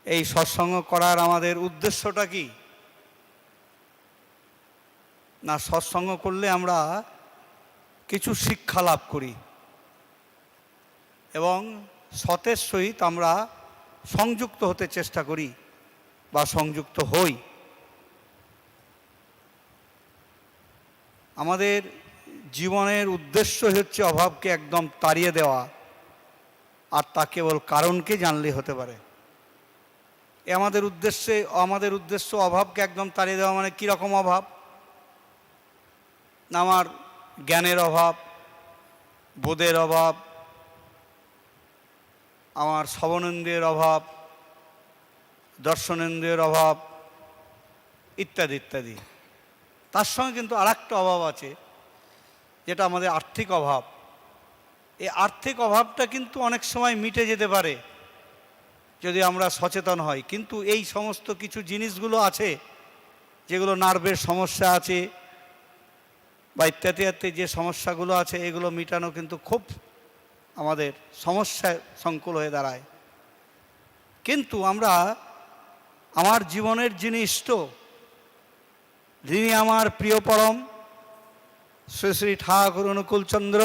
এই সৎসঙ্গ করার আমাদের উদ্দেশ্যটা কি? না, সৎসঙ্গ করলে আমরা কিছু শিক্ষা লাভ করি এবং সতের সহিত আমরা সংযুক্ত হতে চেষ্টা করি বা সংযুক্ত হই। আমাদের জীবনের উদ্দেশ্য হচ্ছে অভাবকে একদম তাড়িয়ে দেওয়া, আর তা কেবল কারণকে জানলে হতে পারে। আমাদের উদ্দেশ্য অভাবকে একদম তাড়িয়ে দেওয়া। মানে কীরকম অভাব? না, আমার জ্ঞানের অভাব, বোধের অভাব, আমার শ্রবণেন্দ্রিয়ের অভাব, দর্শনেন্দ্রিয়ের অভাব, ইত্যাদি ইত্যাদি। তার সঙ্গে কিন্তু আর একটা অভাব আছে, যেটা আমাদের আর্থিক অভাব। এই আর্থিক অভাবটা কিন্তু অনেক সময় মিটে যেতে পারে যদি আমরা সচেতন হই। কিন্তু এই সমস্ত কিছু জিনিসগুলো আছে যেগুলো নার্ভের সমস্যা আছে বা ইত্যাদি ইত্যাদি যে সমস্যাগুলো আছে, এগুলো মেটানো কিন্তু খুব আমাদের সমস্যায় সংকুল হয়ে দাঁড়ায়। কিন্তু আমরা আমার জীবনের যিনি ইষ্ট, যিনি আমার প্রিয় পরম শ্রী শ্রী ঠাকুর অনুকূলচন্দ্র,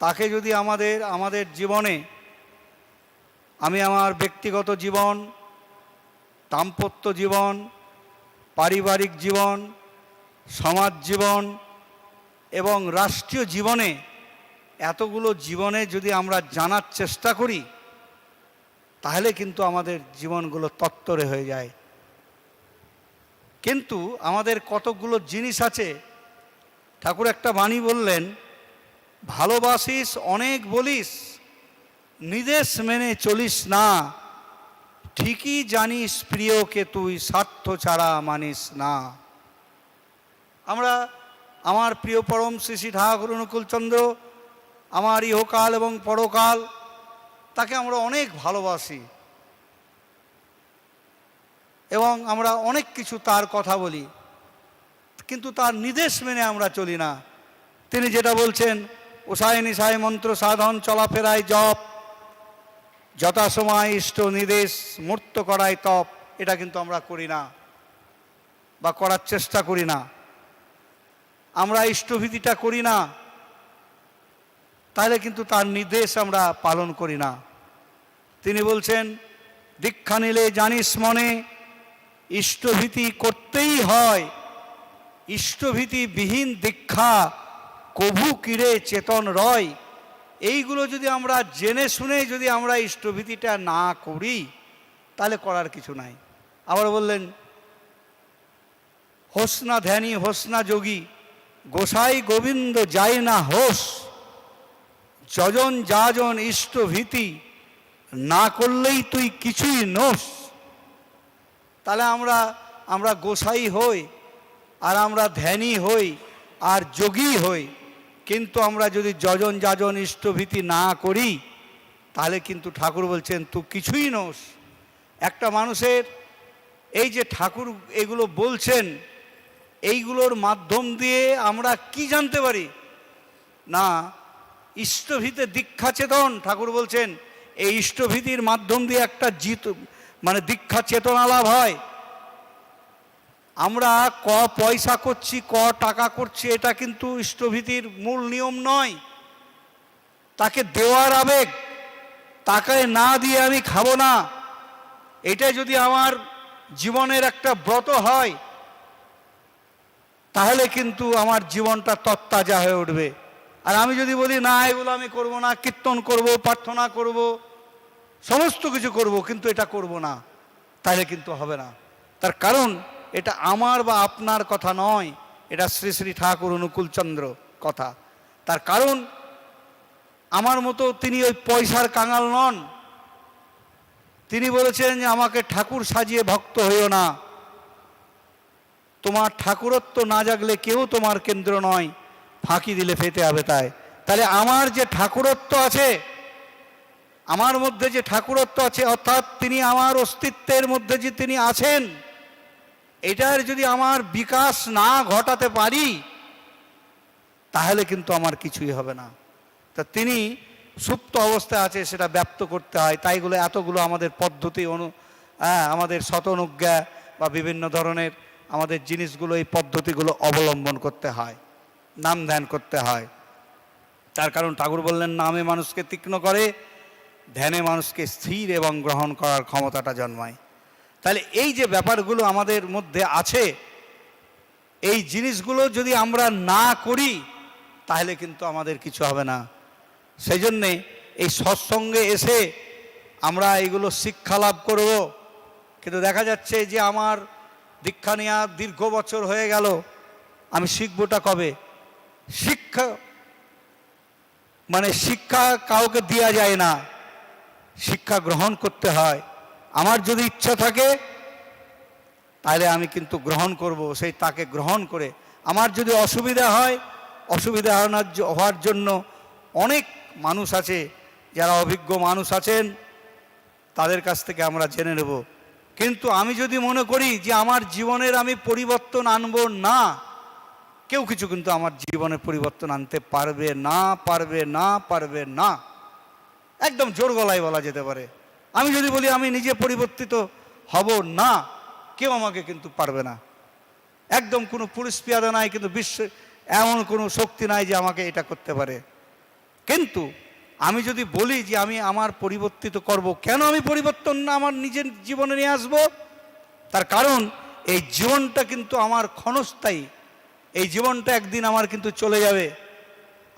তাকে যদি আমাদের জীবনে, আমি আমার ব্যক্তিগত জীবন, দাম্পত্য জীবন, পারিবারিক জীবন, সমাজ জীবন এবং রাষ্ট্রীয় জীবনে, এতগুলো জীবনে যদি আমরা জানার চেষ্টা করি, তাহলে কিন্তু আমাদের জীবনগুলো তত্তরে হয়ে যায়। কিন্তু আমাদের কতকগুলো জিনিস আছে। ঠাকুর একটা বাণী বললেন, ভালোবাসিস অনেক বলিস, নির্দেশ মেনে চলিস না, ঠিকই জানিস প্রিয়কে তুই স্বার্থ ছাড়া মানিস না। আমরা আমার প্রিয় পরম শ্রী শ্রী ঠাকুর অনুকূলচন্দ্র, আমার ইহকাল এবং পরকাল, তাকে আমরা অনেক ভালোবাসি এবং আমরা অনেক কিছু তার কথা বলি, কিন্তু তার নির্দেশ মেনে আমরা চলি না। তিনি যেটা বলছেন, ওসায় নিশায় মন্ত্র সাধন চলাফেরায় জপ, যথাসময় ইষ্ট নির্দেশ মূর্ত করায় তপ, এটা কিন্তু আমরা করি না বা করার চেষ্টা করি না। আমরা ইষ্টভীতিটা করি না, তাহলে কিন্তু তার নির্দেশ আমরা পালন করি না। তিনি বলছেন, দীক্ষা নিলে জানিস মনে, ইষ্টভীতি করতেই হয়, ইষ্টভীতি বিহীন দীক্ষা কভু কিরে চেতন রয়। এইগুলো যদি আমরা জেনে শুনে যদি আমরা ইষ্টভীতিটা না করি, তাহলে করার কিছু নাই। আবার বললেন, হোস না ধ্যানী হোস না যোগী, গোসাই গোবিন্দ যায় না হোস, যজন যাজন ইষ্টভীতি না করলেই তুই কিছুই নোস। তাহলে আমরা গোসাই হই, আর আমরা ধ্যানী হই, আর যোগী হই, কিন্তু আমরা যদি যজন যাজন ইষ্টভীতি না করি, তাহলে কিন্তু ঠাকুর বলছেন তুই কিছুই নোস। একটা মানুষের এই যে ঠাকুর এগুলো বলছেন, এইগুলোর মাধ্যম দিয়ে আমরা কি জানতে পারি? না, ইষ্টভীতে দীক্ষা চেতন। ঠাকুর বলছেন এই ইষ্টভীতির মাধ্যম দিয়ে একটা দীক্ষা চেতনা লাভ হয়। আমরা ক পয়সা করছি, ক টাকা করছি, এটা কিন্তু ইষ্টভীতির মূল নিয়ম নয়। তাকে দেওয়ার আবেগ, তাকে না দিয়ে আমি খাবো না, এটা যদি আমার জীবনের একটা ব্রত হয়, তাহলে কিন্তু আমার জীবনটা তত্তাজা হয়ে উঠবে। আর আমি যদি বলি না, এগুলো আমি করব না, কীর্তন করব, প্রার্থনা করব, সমস্ত কিছু করব, কিন্তু এটা করব না, তাহলে কিন্তু হবে না। তার কারণ এটা আমার বা আপনার কথা নয়, এটা শ্রী শ্রী ঠাকুর অনুকূলচন্দ্র কথা। তার কারণ আমার মতো তিনি ওই পয়সার কাঙাল নন। তিনি বলেছেন যে আমাকে ঠাকুর সাজিয়ে ভক্ত হইও না, তোমার ঠাকুরত্ব না জাগলে কেউ তোমার কেন্দ্র নয়, ফাঁকি দিলে ফেতে হবে তাই। তাহলে আমার যে ঠাকুরত্ব আছে, আমার মধ্যে যে ঠাকুরত্ব আছে, অর্থাৎ তিনি আমার অস্তিত্বের মধ্যে যে তিনি আছেন, এটার যদি আমার বিকাশ না ঘটাতে পারি, তাহলে কিন্তু আমার কিছুই হবে না। তা তিনি সুপ্ত অবস্থায় আছে সেটা ব্যক্ত করতে হয়। তাইগুলো এতগুলো আমাদের পদ্ধতি আমাদের শতনুজ্ঞা বা বিভিন্ন ধরনের আমাদের জিনিসগুলো, এই পদ্ধতিগুলো অবলম্বন করতে হয়, নাম ধ্যান করতে হয়। তার কারণ ঠাকুর বললেন, নামে মানুষকে তীক্ষ্ণ করে, ধ্যানে মানুষকে স্থির এবং গ্রহণ করার ক্ষমতাটা জন্মায়। তাহলে এই যে ব্যাপারগুলো আমাদের মধ্যে আছে, এই জিনিসগুলো যদি আমরা না করি তাহলে কিন্তু আমাদের কিছু হবে না। সেই জন্যে এই সৎসঙ্গে এসে আমরা এইগুলো শিক্ষা লাভ করব। কিন্তু দেখা যাচ্ছে যে আমার দীক্ষা নেওয়া দীর্ঘ বছর হয়ে গেল, আমি শিখবোটা কবে? শিক্ষা মানে শিক্ষা কাউকে দেওয়া যায় না, শিক্ষা গ্রহণ করতে হয়। আমার যদি ইচ্ছা থাকে তাহলে আমি কিন্তু গ্রহণ করব, সেই তাকে গ্রহণ করে। আমার যদি অসুবিধা হয়, অসুবিধা হওয়ার জন্য অনেক মানুষ আছে, যারা অভিজ্ঞ মানুষ আছেন, তাদের কাছ থেকে আমরা জেনে নেব। কিন্তু আমি যদি মনে করি যে আমার জীবনের আমি পরিবর্তন আনব না, কেউ কিছু কিন্তু আমার জীবনে পরিবর্তন আনতে পারবে না, পারবে না, পারবে না। একদম জোর গলায় বলা যেতে পারে। আমি যদি বলি আমি নিজে পরিবর্তিত হব না, কেউ আমাকে কিন্তু পারবে না। একদম কোনো পুলিশ পিয়াদা নাই, কিন্তু বিশ্বে এমন কোনো শক্তি নাই যে আমাকে এটা করতে পারে। কিন্তু আমি যদি বলি যে আমি আমার পরিবর্তিত করব, কেন আমি পরিবর্তন না আমার নিজের জীবনে নিয়ে আসব? তার কারণ এই জীবনটা কিন্তু আমার ক্ষণস্থায়ী। এই জীবনটা একদিন আমার কিন্তু চলে যাবে।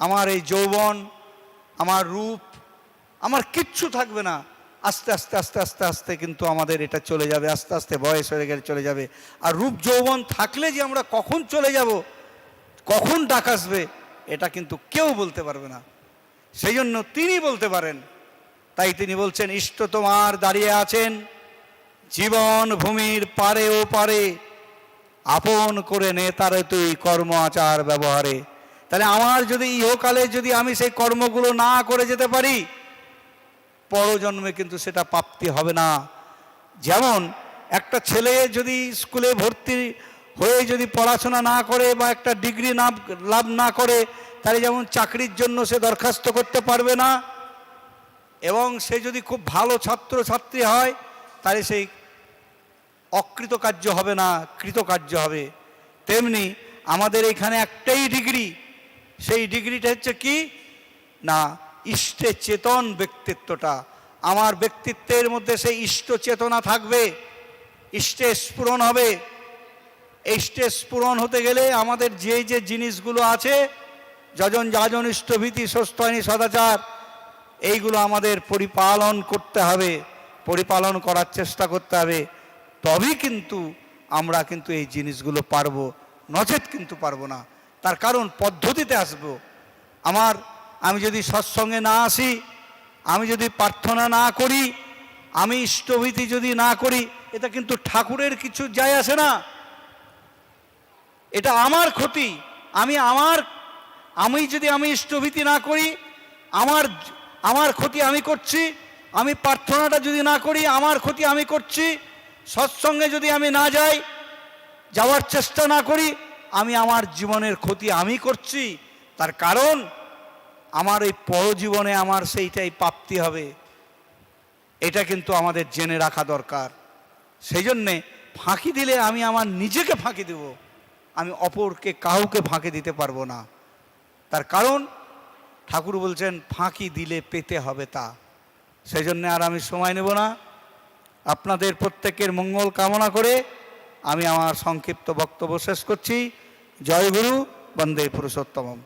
আমার এই যৌবন, আমার রূপ, আমার কিচ্ছু থাকবে না। আস্তে আস্তে আস্তে আস্তে আস্তে কিন্তু আমাদের এটা চলে যাবে, আস্তে আস্তে বয়স হয়ে গেলে চলে যাবে। আর রূপ যৌবন থাকলে যে আমরা কখন চলে যাব, কখন ডাক আসবে, এটা কিন্তু কেউ বলতে পারবে না। সেই জন্য তিনি বলতে পারেন। তাই তিনি বলছেন, ইষ্ট তোমার দাঁড়িয়ে আছেন জীবন ভূমির পারে ও পারে, আপন করে নে তারে তুই কর্ম আচার ব্যবহারে। তাহলে আমার যদি ইহকালে যদি আমি সেই কর্মগুলো না করে যেতে পারি, পরজন্মে কিন্তু সেটা প্রাপ্তি হবে না। যেমন একটা ছেলে যদি স্কুলে ভর্তি হয়ে যদি পড়াশোনা না করে বা একটা ডিগ্রি লাভ না করে, তাহলে যেমন চাকরির জন্য সে দরখাস্ত করতে পারবে না, এবং সে যদি খুব ভালো ছাত্র ছাত্রী হয় তাহলে সেই অকৃতকার্য হবে না, কৃতকার্য হবে। তেমনি আমাদের এখানে একটাই ডিগ্রি, সেই ডিগ্রিটা হচ্ছে কি না, ইষ্টে চেতন ব্যক্তিত্বটা। আমার ব্যক্তিত্বের মধ্যে সেই ইষ্ট চেতনা থাকবে, ইষ্টে স্ফুরণ হবে। ইষ্টে স্ফুরণ হতে গেলে আমাদের যে যে জিনিসগুলো আছে, যজন যাজন ইষ্টভীতি স্বস্থায়নী সদাচার, এইগুলো আমাদের পরিপালন করতে হবে, পরিপালন করার চেষ্টা করতে হবে। তবেই কিন্তু আমরা কিন্তু এই জিনিসগুলো পারবো, নচেত কিন্তু পারবো না। তার কারণ পদ্ধতিতে আসবো। আমি যদি সৎসঙ্গে না আসি, আমি যদি প্রার্থনা না করি, আমি ইষ্টভীতি যদি না করি, এটা কিন্তু ঠাকুরের কিছু যায় আসে না। এটা আমার ক্ষতি। আমি যদি ইষ্টভীতি না করি, আমার ক্ষতি আমি করছি। আমি প্রার্থনাটা যদি না করি, আমার ক্ষতি আমি করছি। সৎসঙ্গে যদি আমি না যাই, যাওয়ার চেষ্টা না করি, আমি আমার জীবনের ক্ষতি আমি করছি। তার কারণ আমার এই পরজীবনে আমার সেইটাই প্রাপ্তি হবে। এটা কিন্তু আমাদের জেনে রাখা দরকার। সেই জন্যে ফাঁকি দিলে আমি আমার নিজেকে ফাঁকি দেব, আমি অপরকে কাউকে ফাঁকি দিতে পারবো না। তার কারণ ঠাকুর বলছেন, ফাঁকি দিলে পেতে হবে তা। সেই জন্যে আর আমি সময় নেব না। আপনাদের প্রত্যেকের মঙ্গল কামনা করে আমি আমার সংক্ষিপ্ত বক্তব্য শেষ করছি। জয় গুরু, বন্দে পুরুষোত্তমম।